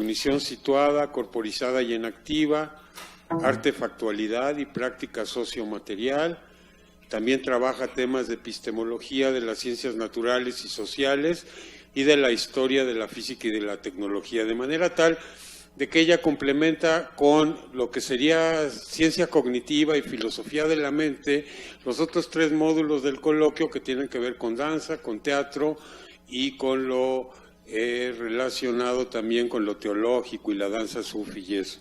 cognición situada, corporizada y en activa, artefactualidad y práctica sociomaterial. También trabaja temas de epistemología de las ciencias naturales y sociales y de la historia de la física y de la tecnología, de manera tal de que ella complementa con lo que sería ciencia cognitiva y filosofía de la mente los otros 3 módulos del coloquio que tienen que ver con danza, con teatro y con lo relacionado también con lo teológico y la danza sufi y eso,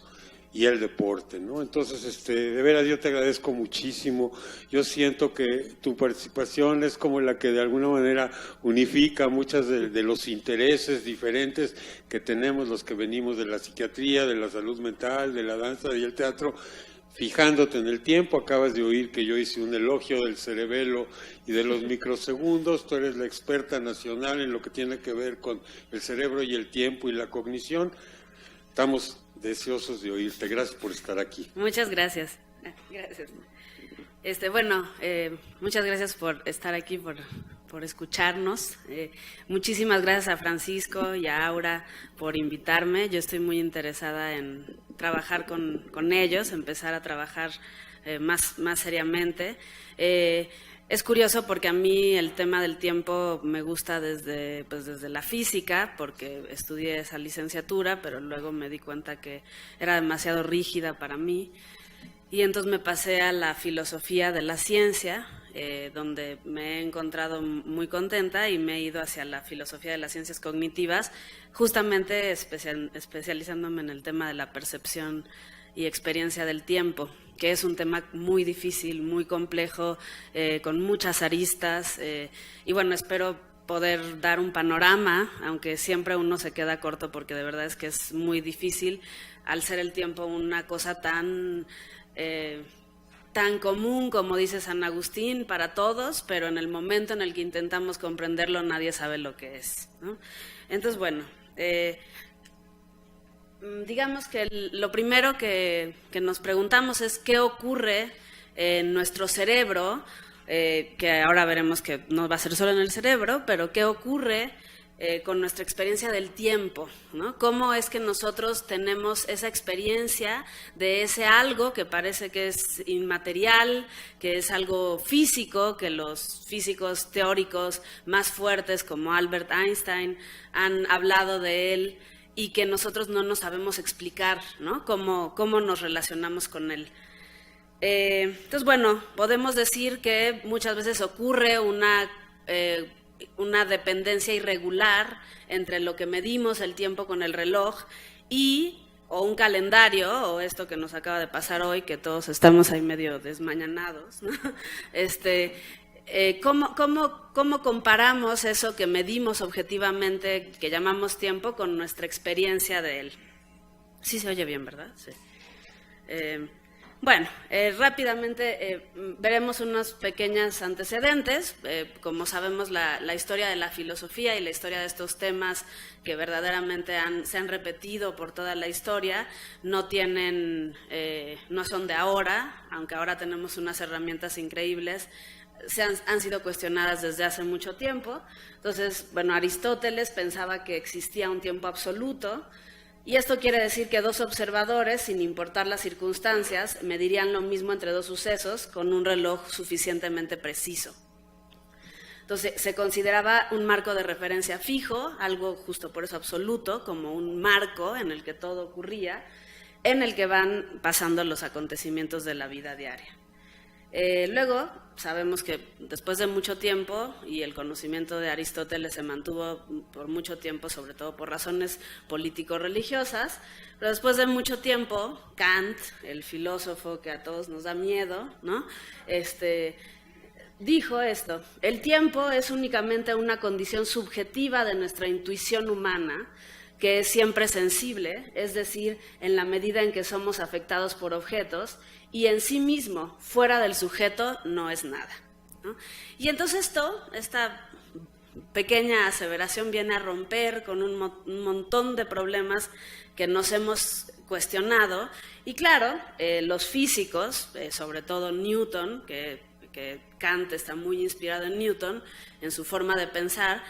y el deporte, ¿no? Entonces, de veras yo te agradezco muchísimo. Yo siento que tu participación es como la que de alguna manera unifica muchas de los intereses diferentes que tenemos los que venimos de la psiquiatría, de la salud mental, de la danza y el teatro. Fijándote en el tiempo, acabas de oír que yo hice un elogio del cerebelo y de los microsegundos. Tú eres la experta nacional en lo que tiene que ver con el cerebro y el tiempo y la cognición. Estamos deseosos de oírte. Gracias por estar aquí. Muchas gracias. Gracias. Bueno, muchas gracias por estar aquí, por escucharnos. Muchísimas gracias a Francisco y a Aura por invitarme. Yo estoy muy interesada en trabajar con ellos, empezar a trabajar más seriamente. Es curioso porque a mí el tema del tiempo me gusta desde la física, porque estudié esa licenciatura, pero luego me di cuenta que era demasiado rígida para mí. Y entonces me pasé a la filosofía de la ciencia, donde me he encontrado muy contenta y me he ido hacia la filosofía de las ciencias cognitivas, justamente especializándome en el tema de la percepción y experiencia del tiempo, que es un tema muy difícil, muy complejo, con muchas aristas, y bueno, espero poder dar un panorama, aunque siempre uno se queda corto porque de verdad es que es muy difícil, al ser el tiempo una cosa tan común, como dice San Agustín, para todos, pero en el momento en el que intentamos comprenderlo nadie sabe lo que es, ¿no? Entonces, bueno, digamos que lo primero que nos preguntamos es qué ocurre en nuestro cerebro, que ahora veremos que no va a ser solo en el cerebro, pero qué ocurre con nuestra experiencia del tiempo, ¿no? ¿Cómo es que nosotros tenemos esa experiencia de ese algo que parece que es inmaterial, que es algo físico, que los físicos teóricos más fuertes como Albert Einstein han hablado de él y que nosotros no nos sabemos explicar, ¿no? ¿Cómo nos relacionamos con él? Entonces, bueno, podemos decir que muchas veces ocurre una dependencia irregular entre lo que medimos el tiempo con el reloj o un calendario, o esto que nos acaba de pasar hoy, que todos estamos ahí medio desmañanados, ¿no? ¿Cómo comparamos eso que medimos objetivamente, que llamamos tiempo, con nuestra experiencia de él? Sí se oye bien, ¿verdad? Sí. Bueno, rápidamente veremos unos pequeños antecedentes. Como sabemos, la historia de la filosofía y la historia de estos temas que verdaderamente se han repetido por toda la historia no son de ahora, aunque ahora tenemos unas herramientas increíbles. Han sido cuestionadas desde hace mucho tiempo. Entonces, bueno, Aristóteles pensaba que existía un tiempo absoluto, y esto quiere decir que 2 observadores, sin importar las circunstancias, medirían lo mismo entre 2 sucesos con un reloj suficientemente preciso. Entonces, se consideraba un marco de referencia fijo, algo justo por eso absoluto, como un marco en el que todo ocurría, en el que van pasando los acontecimientos de la vida diaria. Luego, sabemos que después de mucho tiempo, y el conocimiento de Aristóteles se mantuvo por mucho tiempo, sobre todo por razones político-religiosas, pero después de mucho tiempo, Kant, el filósofo que a todos nos da miedo, ¿no? Dijo esto: el tiempo es únicamente una condición subjetiva de nuestra intuición humana, que es siempre sensible, es decir, en la medida en que somos afectados por objetos, y en sí mismo, fuera del sujeto, no es nada, ¿no? Y entonces esta pequeña aseveración viene a romper con un montón de problemas que nos hemos cuestionado, y claro, los físicos, sobre todo Newton, que Kant está muy inspirado en Newton, en su forma de pensar,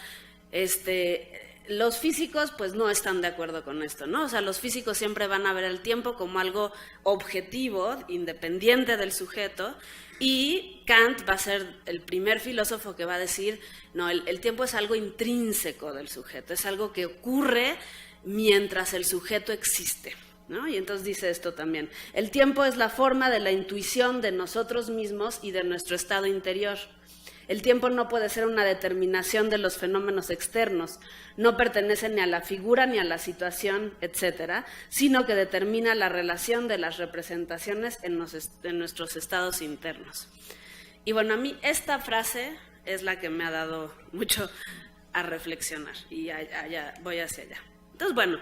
los físicos pues no están de acuerdo con esto, ¿no? O sea, los físicos siempre van a ver el tiempo como algo objetivo, independiente del sujeto, y Kant va a ser el primer filósofo que va a decir, no, el tiempo es algo intrínseco del sujeto, es algo que ocurre mientras el sujeto existe, ¿no? Y entonces dice esto también, el tiempo es la forma de la intuición de nosotros mismos y de nuestro estado interior. El tiempo no puede ser una determinación de los fenómenos externos, no pertenece ni a la figura ni a la situación, etcétera, sino que determina la relación de las representaciones en nuestros estados internos. Y bueno, a mí esta frase es la que me ha dado mucho a reflexionar y voy hacia allá. Entonces, bueno,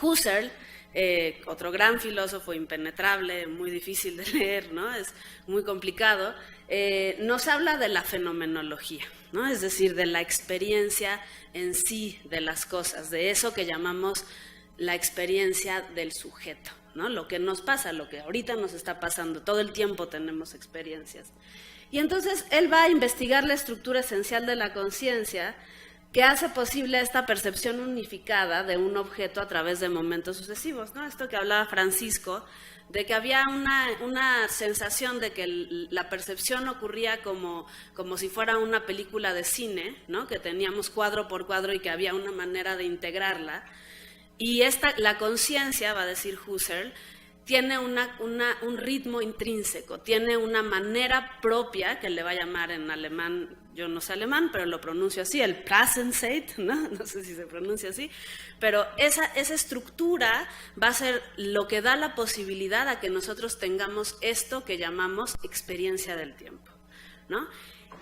Husserl, otro gran filósofo impenetrable, muy difícil de leer, ¿no? Es muy complicado, nos habla de la fenomenología, ¿no? Es decir, de la experiencia en sí de las cosas, de eso que llamamos la experiencia del sujeto, ¿no? Lo que nos pasa, lo que ahorita nos está pasando, todo el tiempo tenemos experiencias. Y entonces él va a investigar la estructura esencial de la conciencia que hace posible esta percepción unificada de un objeto a través de momentos sucesivos, ¿no? Esto que hablaba Francisco, de que había una sensación de que la percepción ocurría como si fuera una película de cine, ¿no? Que teníamos cuadro por cuadro y que había una manera de integrarla. Y la conciencia, va a decir Husserl, tiene un ritmo intrínseco, tiene una manera propia, que le va a llamar en alemán, yo no sé alemán, pero lo pronuncio así, el Präsenzeit, ¿no? No sé si se pronuncia así, pero esa estructura va a ser lo que da la posibilidad a que nosotros tengamos esto que llamamos experiencia del tiempo, ¿no?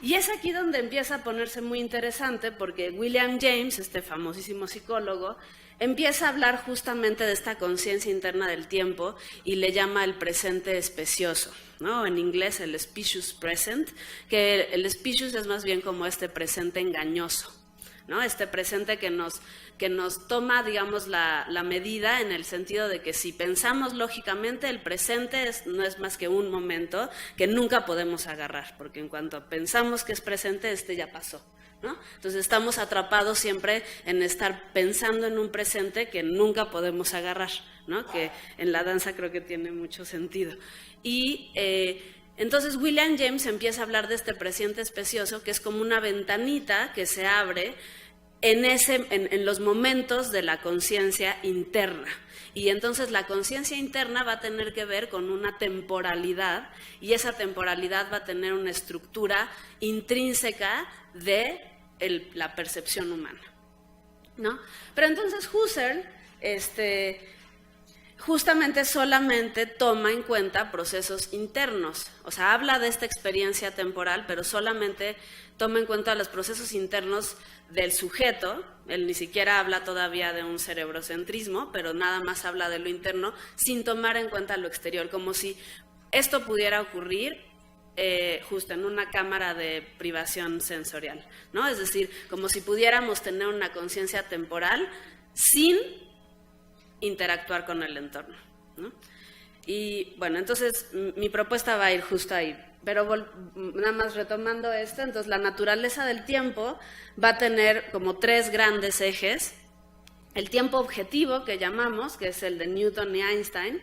Y es aquí donde empieza a ponerse muy interesante, porque William James, este famosísimo psicólogo, empieza a hablar justamente de esta conciencia interna del tiempo y le llama el presente especioso, ¿no? En inglés el specious present, que el specious es más bien como este presente engañoso, ¿no? Este presente que nos toma, digamos, la medida en el sentido de que si pensamos lógicamente, el presente no es más que un momento que nunca podemos agarrar, porque en cuanto pensamos que es presente, ya pasó, ¿no? Entonces estamos atrapados siempre en estar pensando en un presente que nunca podemos agarrar, ¿no? Que en la danza creo que tiene mucho sentido. Y entonces William James empieza a hablar de este presente especioso, que es como una ventanita que se abre en los momentos de la conciencia interna. Y entonces la conciencia interna va a tener que ver con una temporalidad, y esa temporalidad va a tener una estructura intrínseca de la percepción humana, ¿no? Pero entonces Husserl justamente solamente toma en cuenta procesos internos, o sea, habla de esta experiencia temporal, pero solamente toma en cuenta los procesos internos del sujeto. Él ni siquiera habla todavía de un cerebrocentrismo, pero nada más habla de lo interno sin tomar en cuenta lo exterior, como si esto pudiera ocurrir justo en una cámara de privación sensorial, ¿no? Es decir, como si pudiéramos tener una conciencia temporal sin interactuar con el entorno, ¿no? Y bueno, entonces mi propuesta va a ir justo ahí, pero nada más retomando esto, entonces la naturaleza del tiempo va a tener como tres grandes ejes: el tiempo objetivo, que llamamos, que es el de Newton y Einstein.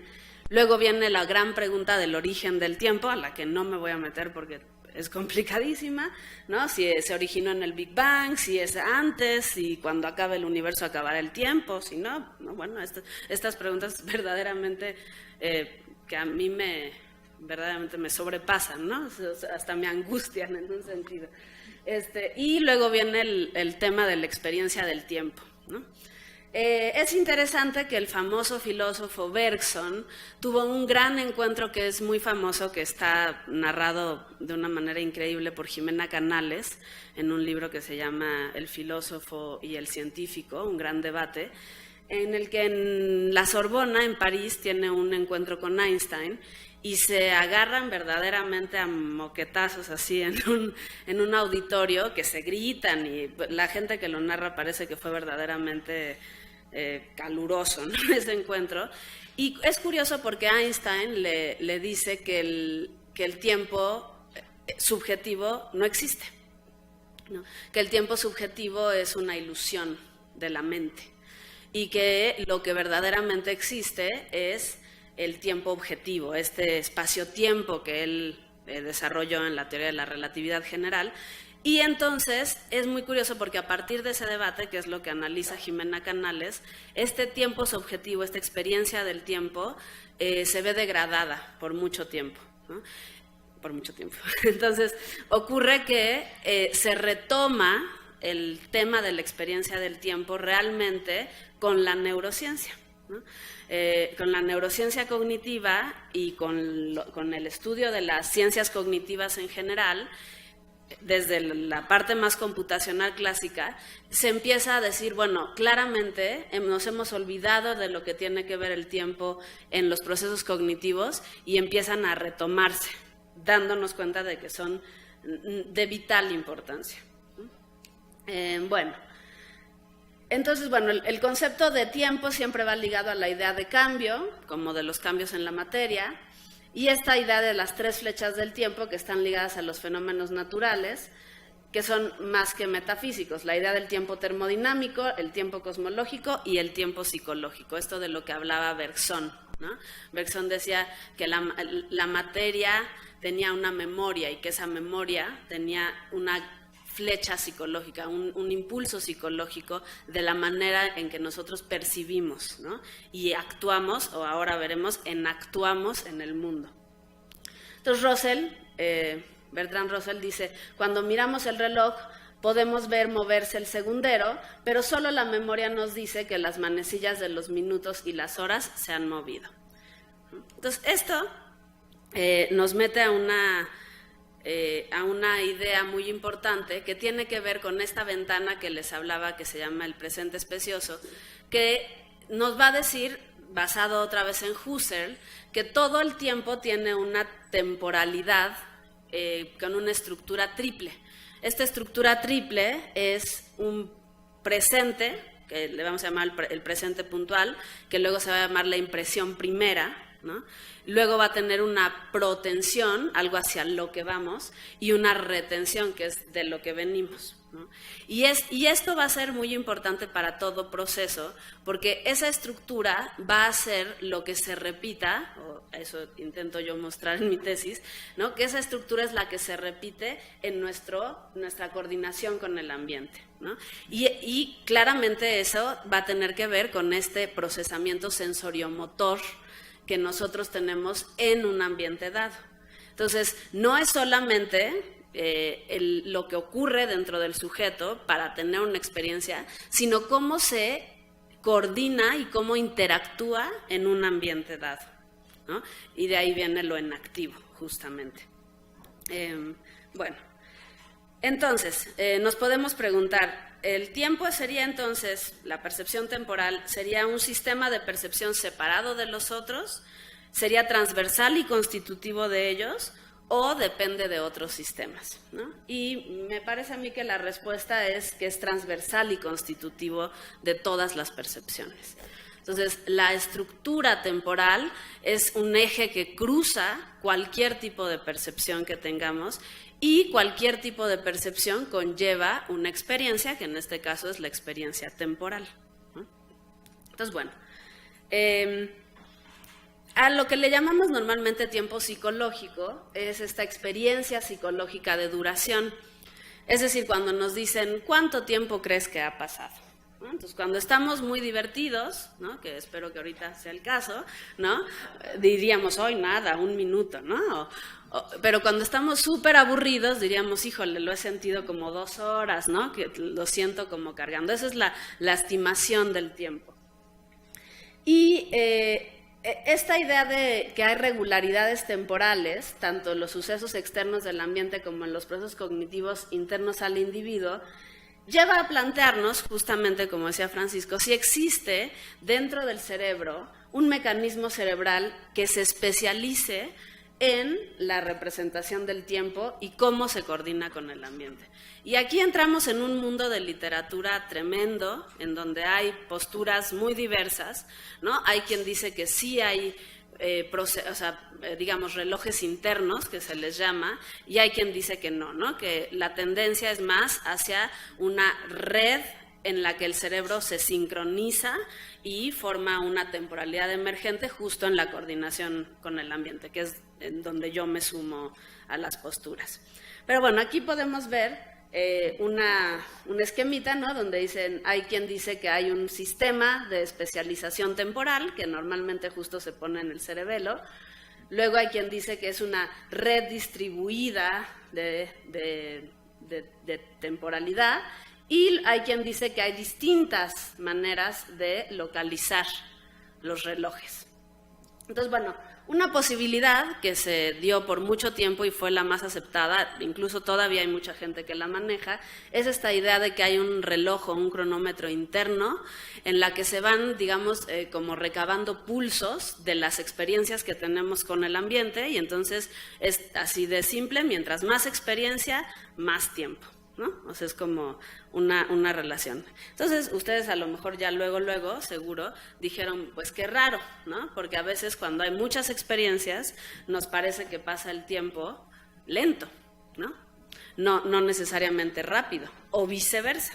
Luego viene la gran pregunta del origen del tiempo, a la que no me voy a meter porque es complicadísima, ¿no? Si se originó en el Big Bang, si es antes, si cuando acabe el universo acabará el tiempo, si no, bueno, estas preguntas verdaderamente que a mí verdaderamente me sobrepasan, ¿no? Hasta me angustian en un sentido. Y luego viene el tema de la experiencia del tiempo, ¿no? Es interesante que el famoso filósofo Bergson tuvo un gran encuentro que es muy famoso, que está narrado de una manera increíble por Jimena Canales en un libro que se llama El filósofo y el científico, un gran debate, en el que en la Sorbona, en París, tiene un encuentro con Einstein y se agarran verdaderamente a moquetazos así en un auditorio, que se gritan, y la gente que lo narra parece que fue verdaderamente caluroso, ¿no? Ese encuentro. Y es curioso porque Einstein le dice que el tiempo subjetivo no existe, ¿no? Que el tiempo subjetivo es una ilusión, de la mente, y que lo que verdaderamente existe es el tiempo objetivo, este espacio-tiempo que él desarrolló en la teoría de la relatividad general. Y entonces es muy curioso porque a partir de ese debate, que es lo que analiza Jimena Canales, este tiempo subjetivo, esta experiencia del tiempo, se ve degradada por mucho tiempo, ¿no? Por mucho tiempo. Entonces ocurre que se retoma el tema de la experiencia del tiempo realmente con la neurociencia, ¿no? Con la neurociencia cognitiva y con el estudio de las ciencias cognitivas en general. Desde la parte más computacional clásica, se empieza a decir, bueno, claramente nos hemos olvidado de lo que tiene que ver el tiempo en los procesos cognitivos y empiezan a retomarse, dándonos cuenta de que son de vital importancia. Entonces, el concepto de tiempo siempre va ligado a la idea de cambio, como de los cambios en la materia, y esta idea de las 3 flechas del tiempo que están ligadas a los fenómenos naturales, que son más que metafísicos, la idea del tiempo termodinámico, el tiempo cosmológico y el tiempo psicológico, esto de lo que hablaba Bergson, ¿no? Bergson decía que la materia tenía una memoria y que esa memoria tenía una flecha psicológica, un impulso psicológico de la manera en que nosotros percibimos, ¿no? Y actuamos, o ahora veremos, actuamos en el mundo. Entonces Bertrand Russell dice, cuando miramos el reloj podemos ver moverse el segundero, pero solo la memoria nos dice que las manecillas de los minutos y las horas se han movido. Entonces esto nos mete a una idea muy importante que tiene que ver con esta ventana que les hablaba, que se llama el presente especioso, que nos va a decir, basado otra vez en Husserl, que todo el tiempo tiene una temporalidad con una estructura triple. Esta estructura triple es un presente, que le vamos a llamar el presente puntual, que luego se va a llamar la impresión primera, ¿no? Luego va a tener una protensión, algo hacia lo que vamos, y una retención, que es de lo que venimos, ¿no? Y esto va a ser muy importante para todo proceso, porque esa estructura va a ser lo que se repita, o eso intento yo mostrar en mi tesis, ¿no? Que esa estructura es la que se repite en nuestra coordinación con el ambiente, ¿no? Y claramente eso va a tener que ver con este procesamiento sensoriomotor que nosotros tenemos en un ambiente dado. Entonces, no es solamente lo que ocurre dentro del sujeto para tener una experiencia, sino cómo se coordina y cómo interactúa en un ambiente dado, ¿no? Y de ahí viene lo enactivo, justamente. Entonces, nos podemos preguntar, ¿el tiempo sería entonces, la percepción temporal, sería un sistema de percepción separado de los otros? ¿Sería transversal y constitutivo de ellos? ¿O depende de otros sistemas, ¿no? Y me parece a mí que la respuesta es que es transversal y constitutivo de todas las percepciones. Entonces, la estructura temporal es un eje que cruza cualquier tipo de percepción que tengamos, y cualquier tipo de percepción conlleva una experiencia, que en este caso es la experiencia temporal, ¿no? Entonces, a lo que le llamamos normalmente tiempo psicológico es esta experiencia psicológica de duración. Es decir, cuando nos dicen, ¿cuánto tiempo crees que ha pasado? ¿No? Entonces, cuando estamos muy divertidos, ¿no? Que espero que ahorita sea el caso, ¿no? Diríamos, hoy nada, 1 minuto, ¿no? Pero cuando estamos súper aburridos, diríamos, híjole, lo he sentido como 2 horas, ¿no? Que lo siento como cargando. Esa es la estimación del tiempo. Y esta idea de que hay regularidades temporales, tanto en los sucesos externos del ambiente como en los procesos cognitivos internos al individuo, lleva a plantearnos, justamente como decía Francisco, si existe dentro del cerebro un mecanismo cerebral que se especialice en la representación del tiempo y cómo se coordina con el ambiente. Y aquí entramos en un mundo de literatura tremendo, en donde hay posturas muy diversas, ¿no? Hay quien dice que sí hay digamos, relojes internos, que se les llama, y hay quien dice que no, ¿no? Que la tendencia es más hacia una red en la que el cerebro se sincroniza y forma una temporalidad emergente justo en la coordinación con el ambiente, que es en donde yo me sumo a las posturas. Pero bueno, aquí podemos ver un esquemita, ¿no? Donde hay quien dice que hay un sistema de especialización temporal, que normalmente justo se pone en el cerebelo. Luego hay quien dice que es una red distribuida de temporalidad, y hay quien dice que hay distintas maneras de localizar los relojes. Entonces, bueno, una posibilidad que se dio por mucho tiempo y fue la más aceptada, incluso todavía hay mucha gente que la maneja, es esta idea de que hay un reloj o un cronómetro interno en la que se van, digamos, como recabando pulsos de las experiencias que tenemos con el ambiente, y entonces es así de simple: mientras más experiencia, más tiempo, ¿no? O sea, es como una relación. Entonces, ustedes a lo mejor ya luego, seguro, dijeron, pues qué raro, ¿no? Porque a veces cuando hay muchas experiencias, nos parece que pasa el tiempo lento, ¿no? No necesariamente rápido, o viceversa,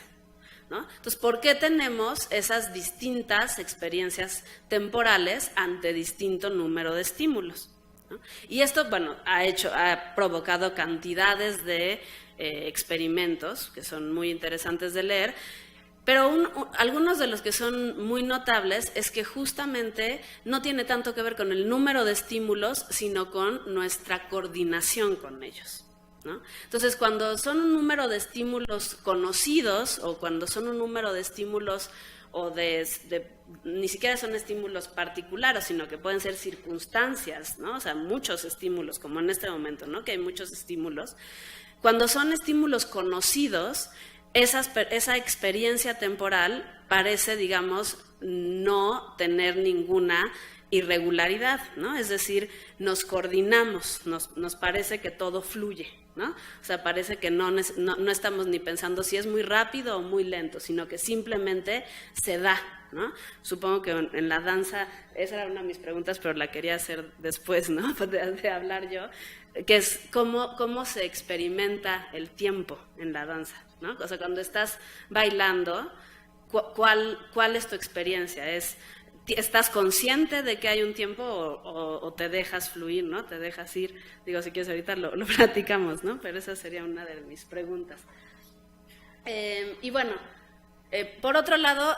¿no? Entonces, ¿por qué tenemos esas distintas experiencias temporales ante distinto número de estímulos, ¿no? Y esto, bueno, ha provocado cantidades de experimentos que son muy interesantes de leer, pero algunos de los que son muy notables es que justamente no tiene tanto que ver con el número de estímulos, sino con nuestra coordinación con ellos, ¿no? Entonces, cuando son un número de estímulos conocidos, o cuando son un número de estímulos o ni siquiera son estímulos particulares, sino que pueden ser circunstancias, ¿no? O sea, muchos estímulos, como en este momento, ¿no? Que hay muchos estímulos. Cuando son estímulos conocidos, esa experiencia temporal parece, digamos, no tener ninguna irregularidad, ¿no? Es decir, nos coordinamos, nos parece que todo fluye, ¿no? O sea, parece que no estamos ni pensando si es muy rápido o muy lento, sino que simplemente se da, ¿no? Supongo que en la danza, esa era una de mis preguntas, pero la quería hacer después, ¿no? De hablar yo, que es cómo se experimenta el tiempo en la danza, ¿no? O sea, cuando estás bailando, ¿cuál es tu experiencia? ¿Estás consciente de que hay un tiempo o te dejas fluir, ¿no? Te dejas ir. Digo, si quieres ahorita lo platicamos, ¿no? Pero esa sería una de mis preguntas. Y bueno, por otro lado,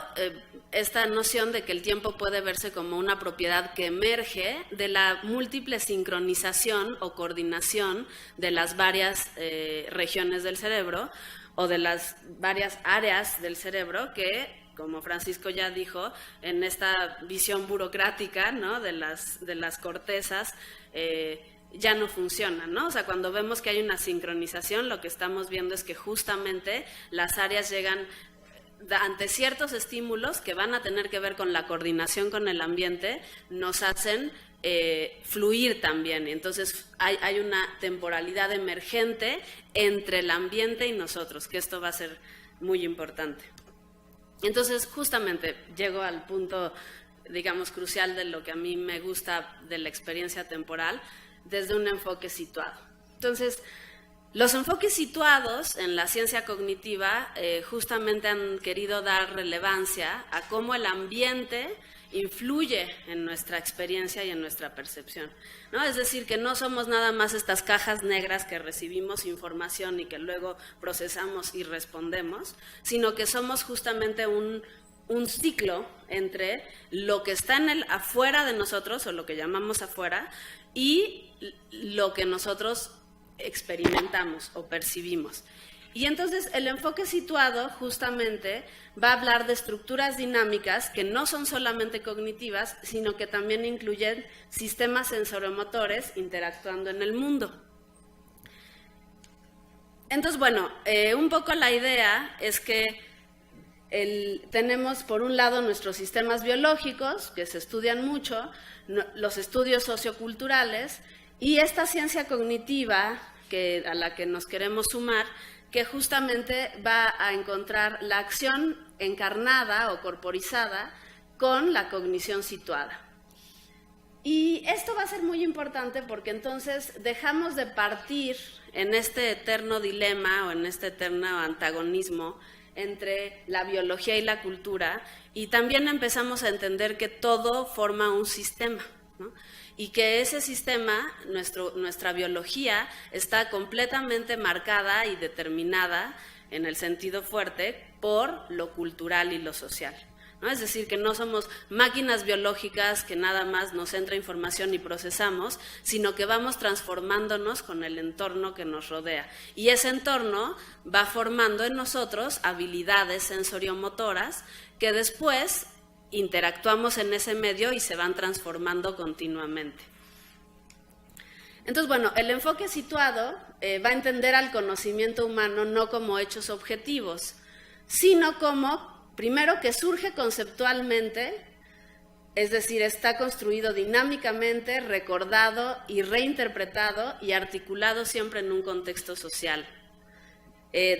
esta noción de que el tiempo puede verse como una propiedad que emerge de la múltiple sincronización o coordinación de las varias regiones del cerebro, o de las varias áreas del cerebro que, como Francisco ya dijo, en esta visión burocrática, ¿no? de las cortezas, ya no funcionan, ¿no? O sea, cuando vemos que hay una sincronización, lo que estamos viendo es que justamente las áreas llegan ante ciertos estímulos que van a tener que ver con la coordinación con el ambiente, nos hacen fluir también. Entonces hay una temporalidad emergente entre el ambiente y nosotros, que esto va a ser muy importante. Entonces, justamente llego al punto, digamos, crucial de lo que a mí me gusta de la experiencia temporal, desde un enfoque situado. Entonces, los enfoques situados en la ciencia cognitiva justamente han querido dar relevancia a cómo el ambiente influye en nuestra experiencia y en nuestra percepción, ¿no? Es decir, que no somos nada más estas cajas negras que recibimos información y que luego procesamos y respondemos, sino que somos justamente un ciclo entre lo que está afuera de nosotros, o lo que llamamos afuera, y lo que nosotros experimentamos o percibimos. Y entonces el enfoque situado justamente va a hablar de estructuras dinámicas que no son solamente cognitivas, sino que también incluyen sistemas sensoromotores interactuando en el mundo. Entonces, bueno, un poco la idea es que tenemos por un lado nuestros sistemas biológicos, que se estudian mucho, los estudios socioculturales, y esta ciencia cognitiva a la que nos queremos sumar, que justamente va a encontrar la acción encarnada o corporizada con la cognición situada. Y esto va a ser muy importante porque entonces dejamos de partir en este eterno dilema o en este eterno antagonismo entre la biología y la cultura, y también empezamos a entender que todo forma un sistema, ¿no? Y que ese sistema, nuestra biología, está completamente marcada y determinada en el sentido fuerte por lo cultural y lo social, ¿no? Es decir, que no somos máquinas biológicas que nada más nos entra información y procesamos, sino que vamos transformándonos con el entorno que nos rodea. Y ese entorno va formando en nosotros habilidades sensoriomotoras que después interactuamos en ese medio y se van transformando continuamente. Entonces, bueno, el enfoque situado va a entender al conocimiento humano no como hechos objetivos, sino como, primero, que surge conceptualmente, es decir, está construido dinámicamente, recordado y reinterpretado y articulado siempre en un contexto social.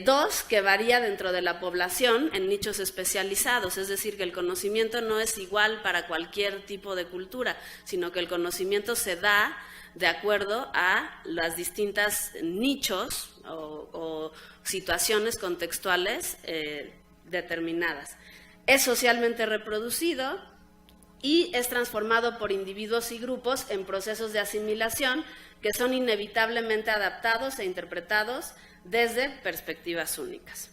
Dos, que varía dentro de la población en nichos especializados, es decir, que el conocimiento no es igual para cualquier tipo de cultura, sino que el conocimiento se da de acuerdo a las distintas nichos o situaciones contextuales determinadas. Es socialmente reproducido y es transformado por individuos y grupos en procesos de asimilación que son inevitablemente adaptados e interpretados desde perspectivas únicas.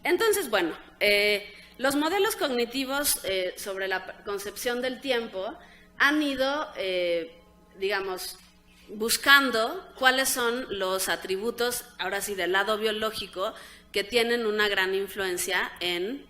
Entonces, bueno, los modelos cognitivos sobre la concepción del tiempo han ido, digamos, buscando cuáles son los atributos, ahora sí, del lado biológico, que tienen una gran influencia en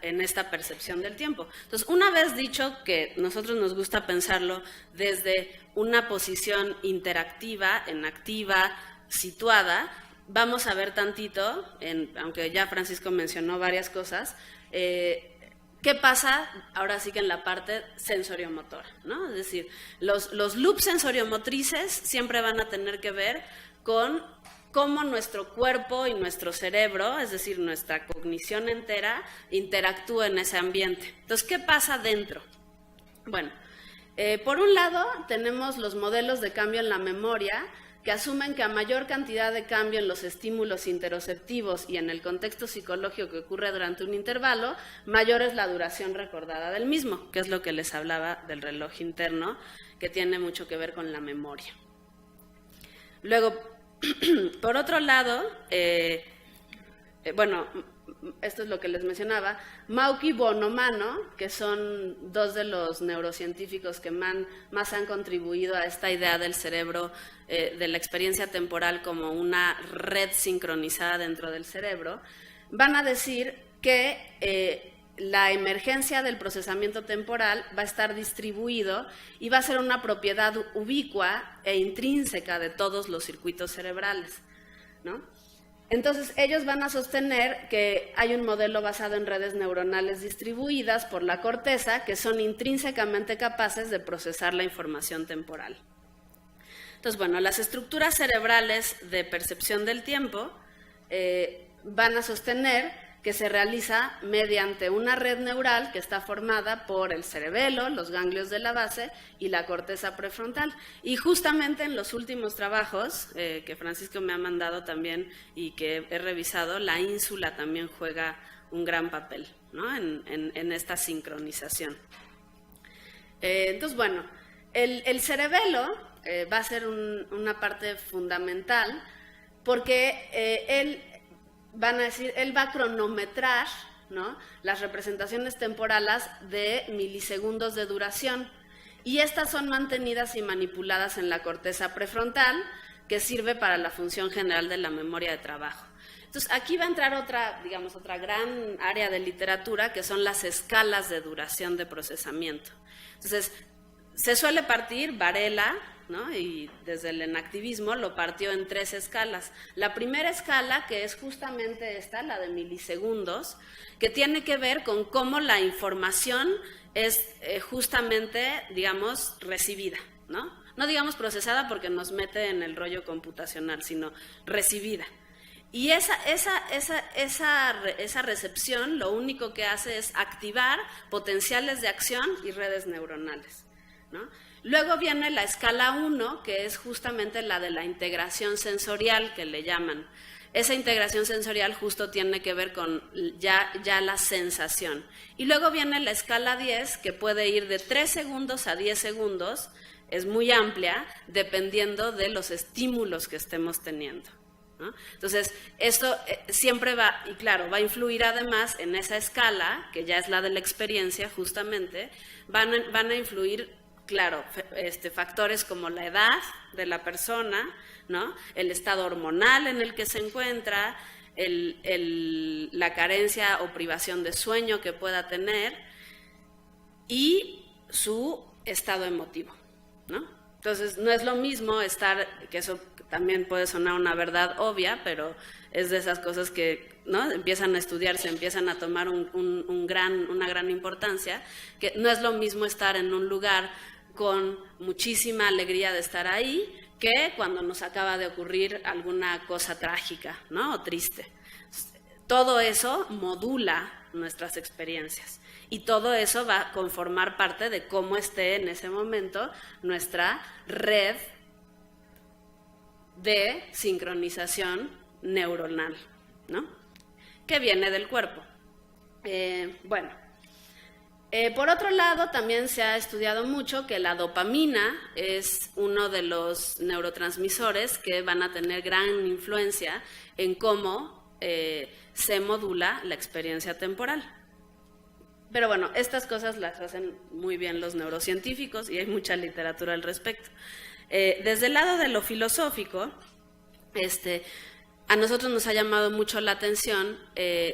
esta percepción del tiempo. Entonces, una vez dicho que nosotros nos gusta pensarlo desde una posición interactiva, enactiva, situada, vamos a ver tantito, aunque ya Francisco mencionó varias cosas, ¿qué pasa ahora sí que en la parte sensoriomotora, ¿no? Es decir, los loops sensoriomotrices siempre van a tener que ver con cómo nuestro cuerpo y nuestro cerebro, es decir, nuestra cognición entera, interactúa en ese ambiente. Entonces, ¿qué pasa dentro? Bueno, por un lado tenemos los modelos de cambio en la memoria, que asumen que a mayor cantidad de cambio en los estímulos interoceptivos y en el contexto psicológico que ocurre durante un intervalo, mayor es la duración recordada del mismo, que es lo que les hablaba del reloj interno, que tiene mucho que ver con la memoria. Luego, por otro lado, bueno, esto es lo que les mencionaba, Mauki y Bonomano, que son dos de los neurocientíficos que más han contribuido a esta idea del cerebro, de la experiencia temporal como una red sincronizada dentro del cerebro, van a decir que la emergencia del procesamiento temporal va a estar distribuido y va a ser una propiedad ubicua e intrínseca de todos los circuitos cerebrales, ¿no? Entonces, ellos van a sostener que hay un modelo basado en redes neuronales distribuidas por la corteza que son intrínsecamente capaces de procesar la información temporal. Entonces, bueno, las estructuras cerebrales de percepción del tiempo van a sostener que se realiza mediante una red neural que está formada por el cerebelo, los ganglios de la base y la corteza prefrontal. Y justamente en los últimos trabajos que Francisco me ha mandado también y que he revisado, la ínsula también juega un gran papel, ¿no? en esta sincronización. Entonces, bueno, el cerebelo va a ser una parte fundamental porque van a decir, él va a cronometrar, ¿no?, las representaciones temporales de milisegundos de duración, y estas son mantenidas y manipuladas en la corteza prefrontal, que sirve para la función general de la memoria de trabajo. Entonces, aquí va a entrar otra gran área de literatura, que son las escalas de duración de procesamiento. Entonces, se suele partir Varela, ¿no?, y desde el enactivismo lo partió en 3 escalas. La primera escala, que es justamente esta, la de milisegundos, que tiene que ver con cómo la información es justamente, digamos, recibida, ¿no? No digamos procesada porque nos mete en el rollo computacional, sino recibida. Y esa recepción lo único que hace es activar potenciales de acción y redes neuronales, ¿no? Luego viene la escala 1, que es justamente la de la integración sensorial, que le llaman. esa integración sensorial justo tiene que ver con ya la sensación. Y luego viene la escala 10, que puede ir de 3 segundos a 10 segundos, es muy amplia, dependiendo de los estímulos que estemos teniendo, ¿no? Entonces, esto siempre va, y claro, va a influir además en esa escala, que ya es la de la experiencia justamente, van a influir, claro, factores como la edad de la persona, ¿no? El estado hormonal en el que se encuentra, la carencia o privación de sueño que pueda tener y su estado emotivo, ¿no? Entonces, no es lo mismo estar, que eso también puede sonar una verdad obvia, pero es de esas cosas que, ¿no?, empiezan a estudiarse, empiezan a tomar una gran importancia, que no es lo mismo estar en un lugar con muchísima alegría de estar ahí, que cuando nos acaba de ocurrir alguna cosa trágica, ¿no?, o triste. Todo eso modula nuestras experiencias y todo eso va a conformar parte de cómo esté en ese momento nuestra red de sincronización neuronal, ¿no?, que viene del cuerpo. Por otro lado, también se ha estudiado mucho que la dopamina es uno de los neurotransmisores que van a tener gran influencia en cómo se modula la experiencia temporal. Pero bueno, estas cosas las hacen muy bien los neurocientíficos y hay mucha literatura al respecto. Desde el lado de lo filosófico, a nosotros nos ha llamado mucho la atención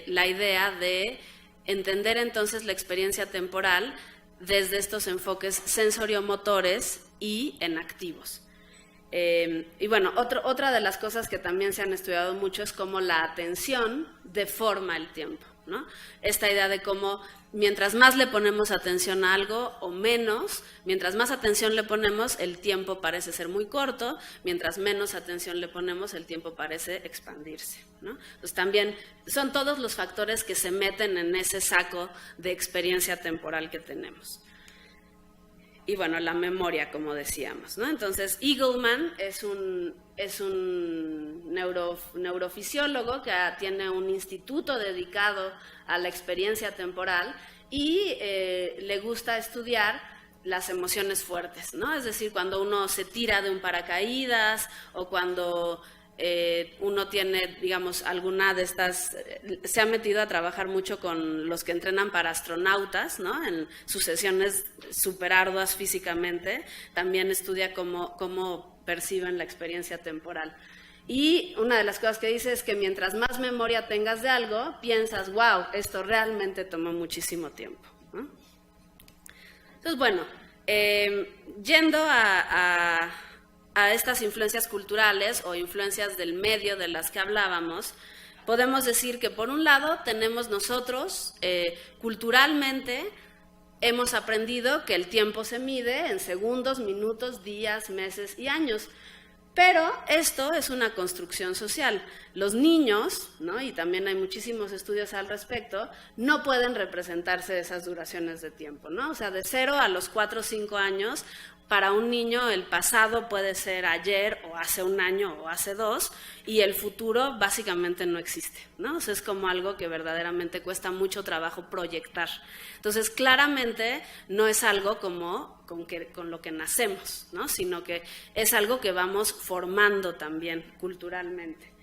la idea de entender entonces la experiencia temporal desde estos enfoques sensoriomotores y enactivos. Y bueno, otra de las cosas que también se han estudiado mucho es cómo la atención deforma el tiempo, ¿no? Esta idea de cómo mientras más le ponemos atención a algo o menos, mientras más atención le ponemos, el tiempo parece ser muy corto, mientras menos atención le ponemos, el tiempo parece expandirse, ¿no? Pues también son todos los factores que se meten en ese saco de experiencia temporal que tenemos. Y bueno, la memoria, como decíamos, ¿no? Entonces, Eagleman es un neurofisiólogo que tiene un instituto dedicado a la experiencia temporal y le gusta estudiar las emociones fuertes, ¿no? Es decir, cuando uno se tira de un paracaídas o cuando uno tiene, digamos, alguna de estas, se ha metido a trabajar mucho con los que entrenan para astronautas, ¿no?, en sus sesiones súper arduas físicamente, también estudia cómo perciben la experiencia temporal. Y una de las cosas que dice es que mientras más memoria tengas de algo, piensas, wow, esto realmente tomó muchísimo tiempo, ¿no? Entonces, bueno, yendo a estas influencias culturales o influencias del medio de las que hablábamos, podemos decir que por un lado tenemos nosotros, culturalmente, hemos aprendido que el tiempo se mide en segundos, minutos, días, meses y años. Pero esto es una construcción social. Los niños, ¿no?, y también hay muchísimos estudios al respecto, no pueden representarse esas duraciones de tiempo, ¿no? O sea, de 0 a los 4 o 5 años, para un niño el pasado puede ser ayer o hace un año o hace 2 y el futuro básicamente no existe, ¿no? O sea, es como algo que verdaderamente cuesta mucho trabajo proyectar. Entonces, claramente no es algo como con lo que nacemos, ¿no?, sino que es algo que vamos formando también culturalmente.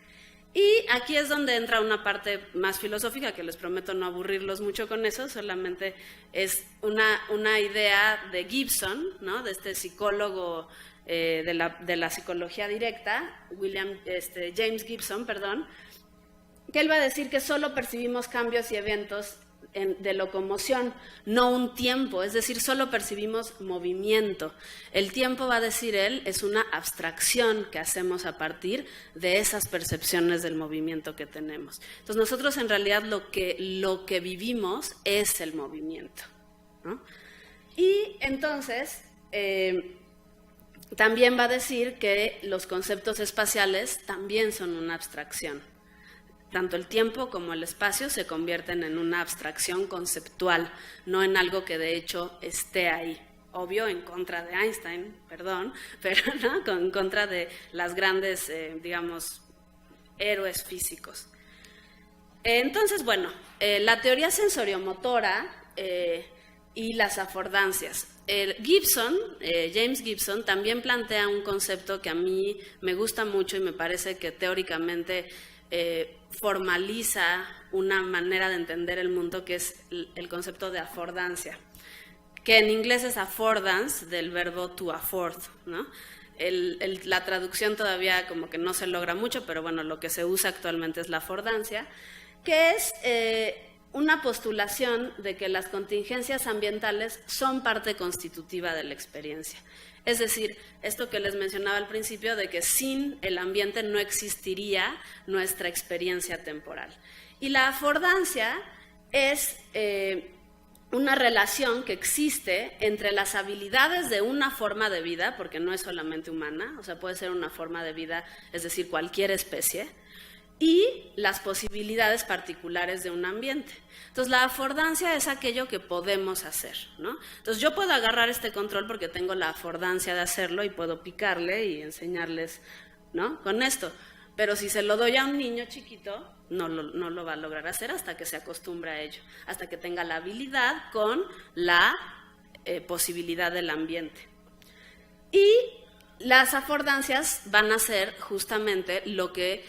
Y aquí es donde entra una parte más filosófica, que les prometo no aburrirlos mucho con eso, solamente es una idea de Gibson, ¿no?, de este psicólogo de la psicología directa, James Gibson, que él va a decir que solo percibimos cambios y eventos de locomoción, no un tiempo, es decir, solo percibimos movimiento. El tiempo, va a decir él, es una abstracción que hacemos a partir de esas percepciones del movimiento que tenemos. Entonces, nosotros en realidad lo que vivimos es el movimiento, ¿no? Y entonces, también va a decir que los conceptos espaciales también son una abstracción. Tanto el tiempo como el espacio se convierten en una abstracción conceptual, no en algo que de hecho esté ahí. Obvio, en contra de Einstein, perdón, pero ¿no?, en contra de las grandes, digamos, héroes físicos. Entonces, bueno, la teoría sensoriomotora y las afordancias. James Gibson también plantea un concepto que a mí me gusta mucho y me parece que teóricamente formaliza una manera de entender el mundo, que es el concepto de afordancia, que en inglés es affordance, del verbo to afford, ¿no? La traducción todavía como que no se logra mucho, pero bueno, lo que se usa actualmente es la afordancia, que es una postulación de que las contingencias ambientales son parte constitutiva de la experiencia. Es decir, esto que les mencionaba al principio, de que sin el ambiente no existiría nuestra experiencia temporal. Y la afordancia es una relación que existe entre las habilidades de una forma de vida, porque no es solamente humana, o sea, puede ser una forma de vida, es decir, cualquier especie, y las posibilidades particulares de un ambiente. Entonces, la afordancia es aquello que podemos hacer, ¿no? Entonces, yo puedo agarrar este control porque tengo la afordancia de hacerlo y puedo picarle y enseñarles, ¿no?, con esto. Pero si se lo doy a un niño chiquito, no lo va a lograr hacer hasta que se acostumbre a ello, hasta que tenga la habilidad con la posibilidad del ambiente. Y las afordancias van a ser justamente lo que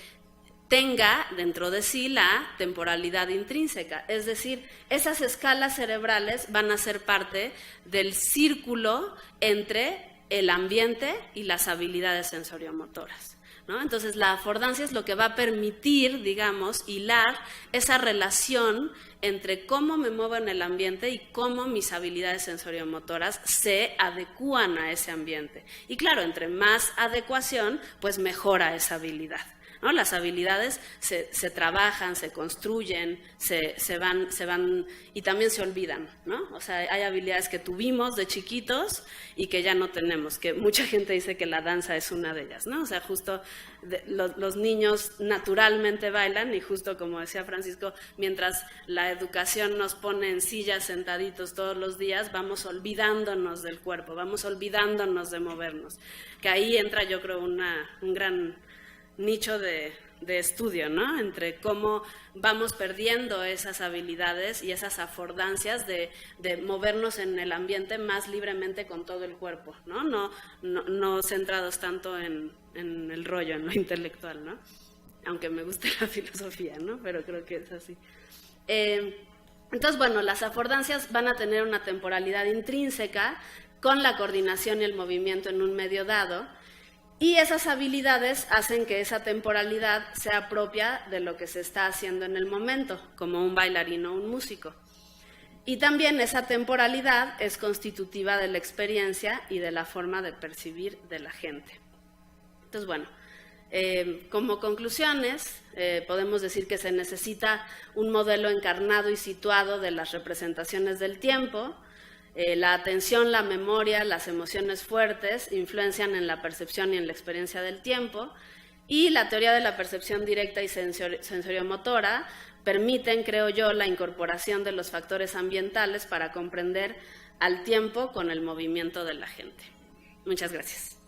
tenga dentro de sí la temporalidad intrínseca, es decir, esas escalas cerebrales van a ser parte del círculo entre el ambiente y las habilidades sensoriomotoras, ¿no? Entonces, la afordancia es lo que va a permitir, digamos, hilar esa relación entre cómo me muevo en el ambiente y cómo mis habilidades sensoriomotoras se adecúan a ese ambiente. Y claro, entre más adecuación, pues mejora esa habilidad, ¿no? Las habilidades se trabajan, se construyen, se van y también se olvidan, ¿no? O sea, hay habilidades que tuvimos de chiquitos y que ya no tenemos, que mucha gente dice que la danza es una de ellas, ¿no? O sea, justo los niños naturalmente bailan y justo como decía Francisco, mientras la educación nos pone en sillas sentaditos todos los días, vamos olvidándonos del cuerpo, vamos olvidándonos de movernos. Que ahí entra, yo creo, un gran nicho de estudio, ¿no? Entre cómo vamos perdiendo esas habilidades y esas afordancias de movernos en el ambiente más libremente con todo el cuerpo, ¿no? No centrados tanto en el rollo, en lo intelectual, ¿no? Aunque me guste la filosofía, ¿no? Pero creo que es así. Entonces, bueno, las afordancias van a tener una temporalidad intrínseca con la coordinación y el movimiento en un medio dado. Y esas habilidades hacen que esa temporalidad sea propia de lo que se está haciendo en el momento, como un bailarín o un músico. Y también esa temporalidad es constitutiva de la experiencia y de la forma de percibir de la gente. Entonces, bueno, como conclusiones, podemos decir que se necesita un modelo encarnado y situado de las representaciones del tiempo. La atención, la memoria, las emociones fuertes influencian en la percepción y en la experiencia del tiempo, y la teoría de la percepción directa y sensoriomotora permiten, creo yo, la incorporación de los factores ambientales para comprender al tiempo con el movimiento de la gente. Muchas gracias.